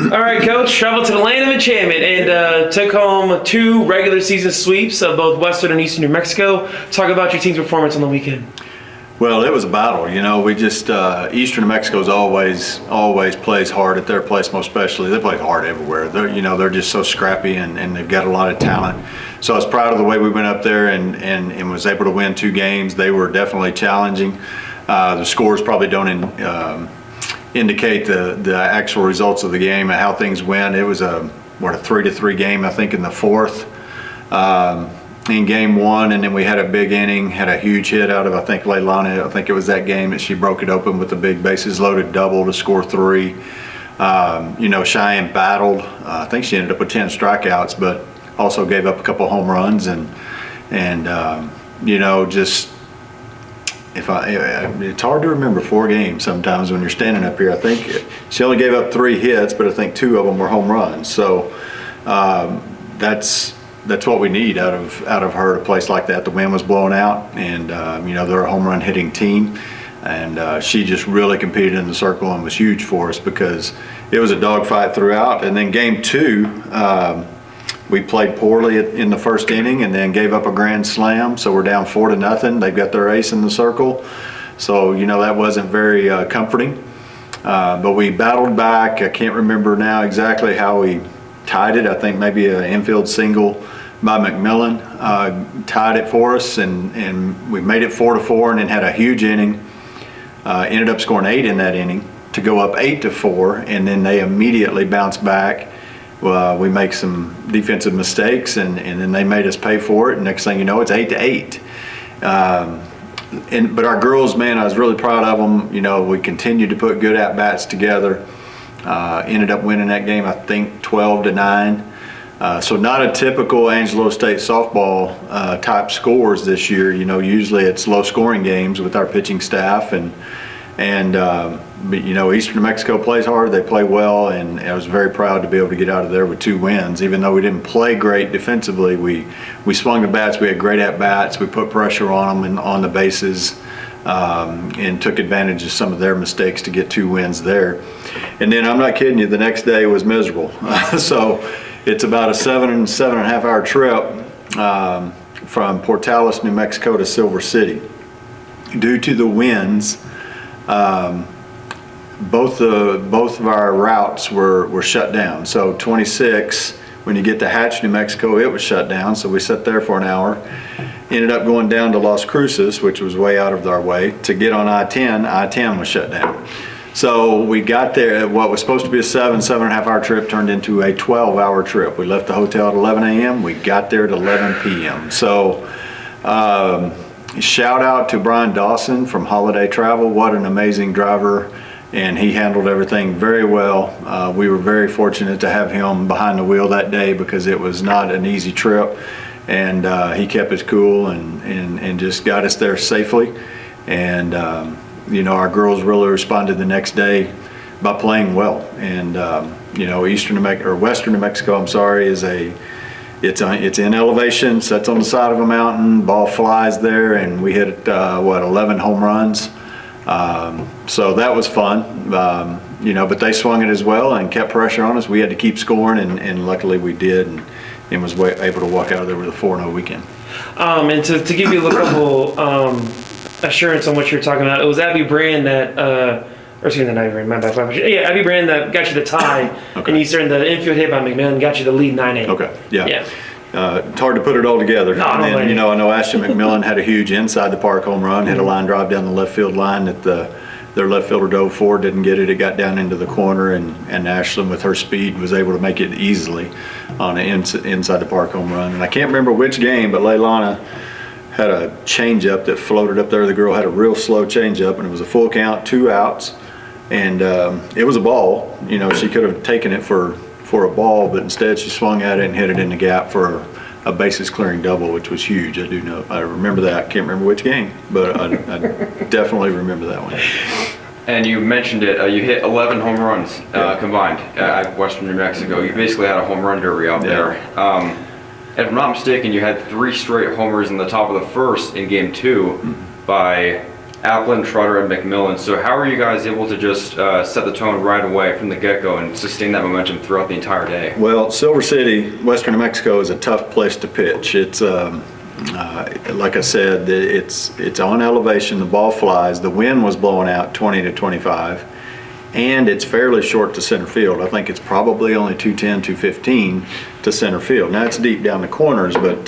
All right, Coach, traveled to the land of enchantment and took home 2 regular season sweeps of both Western and Eastern New Mexico. Talk about your team's performance on the weekend. Well, it was a battle. We just Eastern New Mexico's always plays hard at their place, most especially. They play hard everywhere. They're just so scrappy and they've got a lot of talent. So I was proud of the way we went up there and was able to win 2 games. They were definitely challenging. The scores probably don't indicate the actual results of the game and how things went. It was a 3-3 game, I think, in the 4th. In game 1, and then we had a big inning, had a huge hit out of, I think, Leilani. I think it was that game that she broke it open with a big bases loaded double to score 3. Cheyenne battled. I think she ended up with 10 strikeouts, but also gave up a couple home runs it's hard to remember 4 games sometimes when you're standing up here. I think she only gave up 3 hits, but I think 2 of them were home runs. So that's what we need out of her, a place like that. The wind was blowing out, and they're a home run hitting team, and she just really competed in the circle and was huge for us because it was a dogfight throughout. And then game 2, we played poorly in the first inning and then gave up a grand slam, so we're down 4-0. They've got their ace in the circle, so that wasn't very comforting. But we battled back. I can't remember now exactly how we tied it. I think maybe an infield single by McMillan tied it for us, and we made it 4-4 and then had a huge inning. Ended up scoring 8 in that inning to go up 8-4, and then they immediately bounced back. We make some defensive mistakes, and then they made us pay for it, and next thing you know, it's 8-8. But our girls, man, I was really proud of them. We continued to put good at-bats together. Ended up winning that game, I think, 12-9. So not a typical Angelo State softball type scores this year. Usually it's low-scoring games with our pitching staff, but Eastern New Mexico plays hard. They play well, and I was very proud to be able to get out of there with 2 wins. Even though we didn't play great defensively, we swung the bats. We had great at-bats. We put pressure on them and on the bases. And took advantage of some of their mistakes to get 2 wins there. And then, I'm not kidding you, the next day was miserable. So it's about a 7.5 hour trip from Portales, New Mexico to Silver City. Due to the winds, both of our routes were shut down. So 26, when you get to Hatch, New Mexico, it was shut down. So we sat there for an hour. Ended up going down to Las Cruces, which was way out of our way, to get on I-10. I-10 was shut down. So we got there, what was supposed to be a 7.5 hour trip turned into a 12-hour trip. We left the hotel at 11 a.m. We got there at 11 p.m. So shout out to Brian Dawson from Holiday Travel. What an amazing driver, and he handled everything very well. We were very fortunate to have him behind the wheel that day because it was not an easy trip. And he kept us cool and just got us there safely. And our girls really responded the next day by playing well. And Western New Mexico, I'm sorry, it's in elevation, sits on the side of a mountain, ball flies there, and we hit 11 home runs. So that was fun. But they swung it as well and kept pressure on us. We had to keep scoring, and luckily we did. And was able to walk out of there with a 4-0 weekend. And to give you a little assurance on what you're talking about, it was Abby Brand that, Abby Brand that got you the tie in Eastern. The infield hit by McMillan got you the lead 9-8. Okay, yeah. It's hard to put it all together. No, and then, I know Ashton McMillan had a huge inside the park home run, hit a line drive down the left field line that their left fielder dove for, didn't get it. It got down into the corner, and Ashlyn, with her speed, was able to make it easily on an inside the park home run. And I can't remember which game, but Leilana had a changeup that floated up there. The girl had a real slow changeup, and it was a full count, 2 outs, and it was a ball. She could have taken it for a ball, but instead she swung at it and hit it in the gap for a bases clearing double, which was huge. I remember that. I can't remember which game, but I definitely remember that one. And you mentioned it, you hit 11 home runs combined at Western New Mexico. You basically had a home run derby out there. And if I'm not mistaken, you had 3 straight homers in the top of the first in game 2 by Applin, Trotter, and McMillan. So how are you guys able to just set the tone right away from the get-go and sustain that momentum throughout the entire day? Well, Silver City, Western New Mexico is a tough place to pitch. It's like I said, it's on elevation. The ball flies. The wind was blowing out 20 to 25, and it's fairly short to center field. I think it's probably only 210, 215 to center field. Now it's deep down the corners, but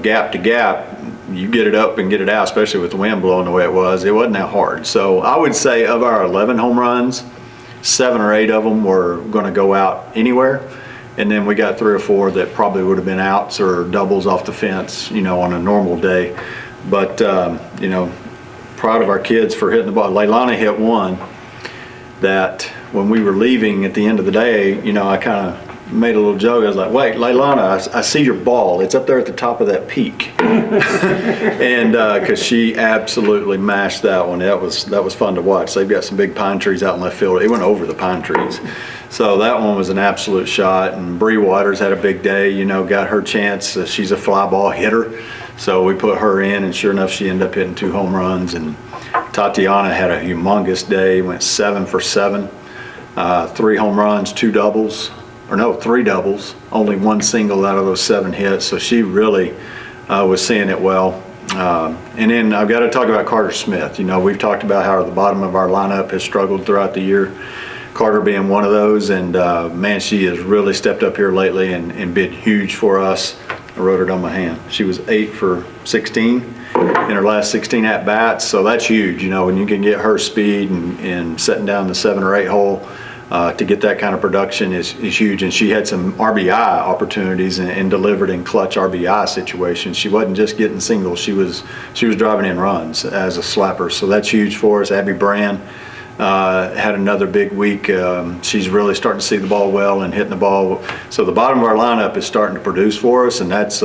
gap to gap, you get it up and get it out, especially with the wind blowing the way it was. It wasn't that hard. So I would say of our 11 home runs, 7 or 8 of them were going to go out anywhere. And then we got 3 or 4 that probably would have been outs or doubles off the fence, on a normal day. But, proud of our kids for hitting the ball. Leilani hit one that when we were leaving at the end of the day, I kind of made a little joke. I was like, wait, Leilani, I see your ball. It's up there at the top of that peak. And because she absolutely mashed that one. That was fun to watch. They've got some big pine trees out in left field. It went over the pine trees. So that one was an absolute shot. And Bree Waters had a big day, got her chance. She's a fly ball hitter. So we put her in, and sure enough, she ended up hitting 2 home runs. And Tatiana had a humongous day, went 7 for 7, 3 home runs, 2 doubles. Or no, 3 doubles, only 1 single out of those 7 hits. So she really was seeing it well. And then I've got to talk about Carter Smith. We've talked about how the bottom of our lineup has struggled throughout the year. Carter being one of those, and man, she has really stepped up here lately and been huge for us. I wrote it on my hand. She was 8 for 16 in her last 16 at-bats, so that's huge. When you can get her speed and setting down the 7 or 8 hole, to get that kind of production is huge. And she had some RBI opportunities and delivered in clutch RBI situations. She wasn't just getting singles, she was driving in runs as a slapper. So that's huge for us. Abby Brand had another big week. She's really starting to see the ball well and hitting the ball. So the bottom of our lineup is starting to produce for us, and that's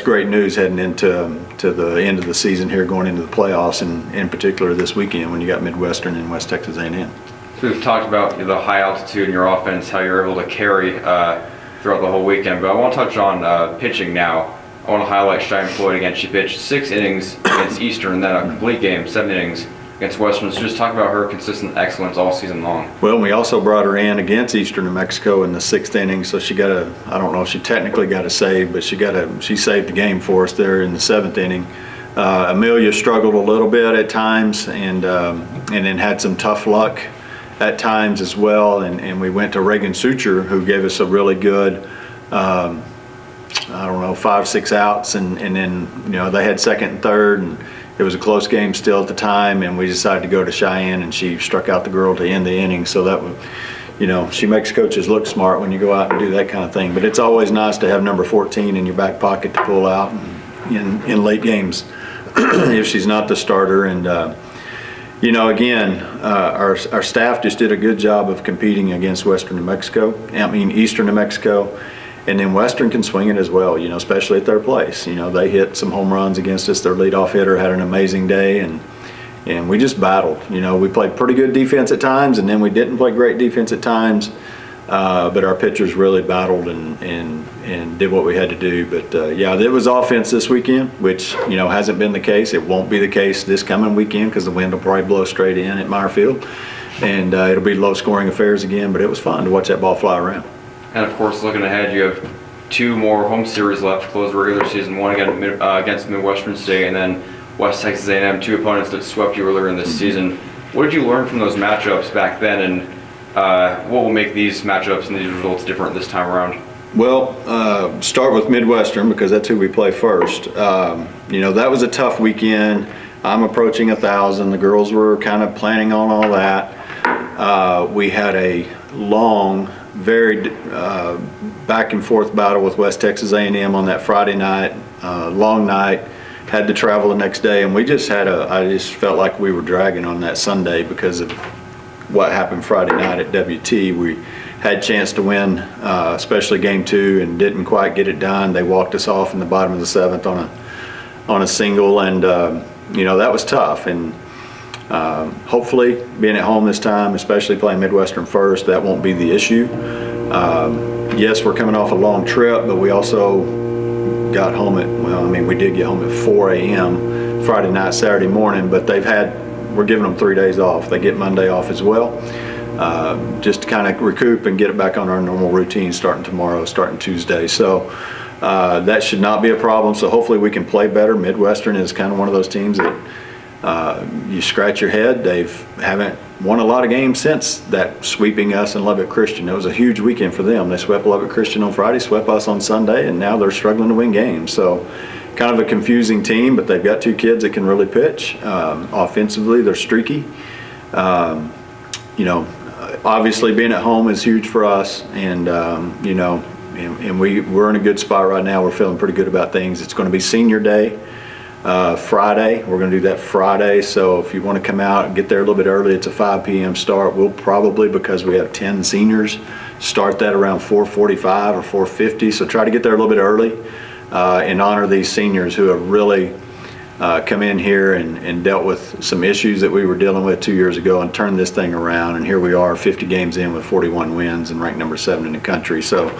great news heading into the end of the season here, going into the playoffs, and in particular this weekend when you got Midwestern and West Texas A&M. So we've talked about the high altitude in your offense, how you're able to carry throughout the whole weekend, but I want to touch on pitching now. I want to highlight Cheyenne Floyd again. She pitched 6 innings against Eastern, and then a complete game, 7 innings against Western. So just talk about her consistent excellence all season long. Well, we also brought her in against Eastern New Mexico in the 6th inning, so she got I don't know if she technically got a save, but she saved the game for us there in the 7th inning. Amelia struggled a little bit at times, and then had some tough luck at times as well, and we went to Reagan Suture, who gave us a really good 5-6 outs, and then they had 2nd and 3rd, and it was a close game still at the time, and we decided to go to Cheyenne, and she struck out the girl to end the inning. So that was, she makes coaches look smart when you go out and do that kind of thing. But it's always nice to have number 14 in your back pocket to pull out in late games if she's not the starter. And again, our staff just did a good job of competing against Eastern New Mexico, and then Western can swing it as well, especially at their place. They hit some home runs against us. Their leadoff hitter had an amazing day, and we just battled. We played pretty good defense at times, and then we didn't play great defense at times, but our pitchers really battled and did what we had to do. But it was offense this weekend, which hasn't been the case. It won't be the case this coming weekend because the wind will probably blow straight in at Meyer Field, and it'll be low scoring affairs again. But it was fun to watch that ball fly around. And of course, looking ahead, you have 2 more home series left to close the regular season. One against Midwestern State, and then West Texas A&M, 2 opponents that swept you earlier in this season. What did you learn from those matchups back then, and what will make these matchups and these results different this time around? Well, start with Midwestern because that's who we play first. That was a tough weekend. I'm approaching 1,000. The girls were kind of planning on all that. We had a long, very back and forth battle with West Texas A&M on that Friday night, long night. Had to travel the next day, and I just felt like we were dragging on that Sunday because of what happened Friday night at WT. We had a chance to win, especially game 2, and didn't quite get it done. They walked us off in the bottom of the 7th on a single, and that was tough. And hopefully being at home this time, especially playing Midwestern first, that won't be the issue. Yes, we're coming off a long trip, but we also got home we did get home at 4 a.m. Friday night, Saturday morning, but we're giving them 3 days off. They get Monday off as well, just to kind of recoup and get it back on our normal routine starting tomorrow, starting Tuesday. So that should not be a problem. So hopefully we can play better. Midwestern is kind of one of those teams that you scratch your head. They haven't won a lot of games since that sweeping us in Lubbock Christian. It was a huge weekend for them. They swept Lubbock Christian on Friday, swept us on Sunday, and now they're struggling to win games. So kind of a confusing team, but they've got 2 kids that can really pitch. Offensively, they're streaky. Obviously being at home is huge for us, and we're in a good spot right now. We're feeling pretty good about things. It's going to be senior day Friday. We're going to do that Friday, so if you want to come out and get there a little bit early, it's a 5 p.m. start. We'll probably, because we have 10 seniors, start that around 4:45 or 4:50, so try to get there a little bit early and honor these seniors who have really come in here and dealt with some issues that we were dealing with 2 years ago and turned this thing around, and here we are 50 games in with 41 wins and ranked number 7 in the country. So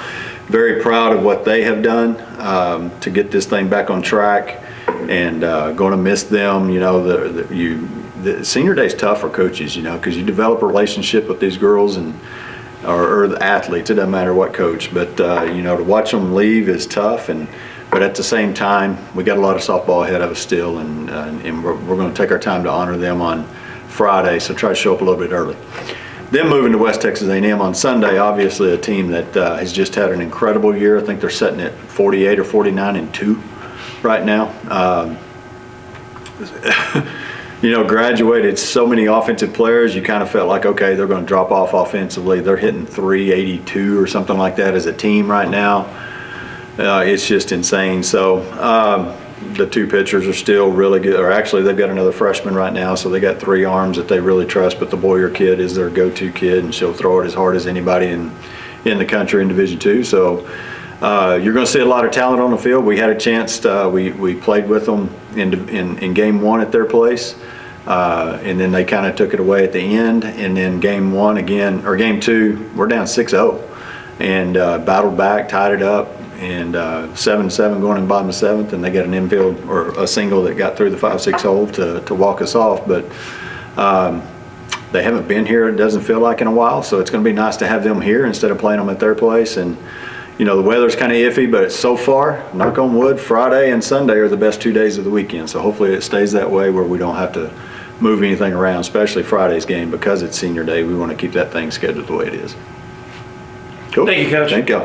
very proud of what they have done to get this thing back on track, and going to miss them. The senior day is tough for coaches, because you develop a relationship with these girls or the athletes. It doesn't matter what coach, but to watch them leave is tough. But at the same time, we got a lot of softball ahead of us still, and we're going to take our time to honor them on Friday. So try to show up a little bit early. Then moving to West Texas A&M on Sunday, obviously a team that has just had an incredible year. I think they're sitting at 48 or 49-2 right now. Graduated so many offensive players, you kind of felt like, okay, they're going to drop off offensively. They're hitting 382 or something like that as a team right now. It's just insane. So the 2 pitchers are still really good, or actually they've got another freshman right now, so they got 3 arms that they really trust, but the Boyer kid is their go-to kid, and she'll throw it as hard as anybody in the country in Division II. So you're going to see a lot of talent on the field. We had a chance we played with them in game 1 at their place, and then they kind of took it away at the end, and then game 2 we're down 6-0 and battled back, tied it up, and 7-7 going in the bottom of the 7th, and they got an infield or a single that got through the 5-6 hole to walk us off. But they haven't been here, it doesn't feel like, in a while, so it's going to be nice to have them here instead of playing them at their place. And the weather's kind of iffy, but so far, knock on wood, Friday and Sunday are the best 2 days of the weekend, so hopefully it stays that way where we don't have to move anything around, especially Friday's game, because it's senior day. We want to keep that thing scheduled the way it is. Cool. Thank you, Coach. Thank you.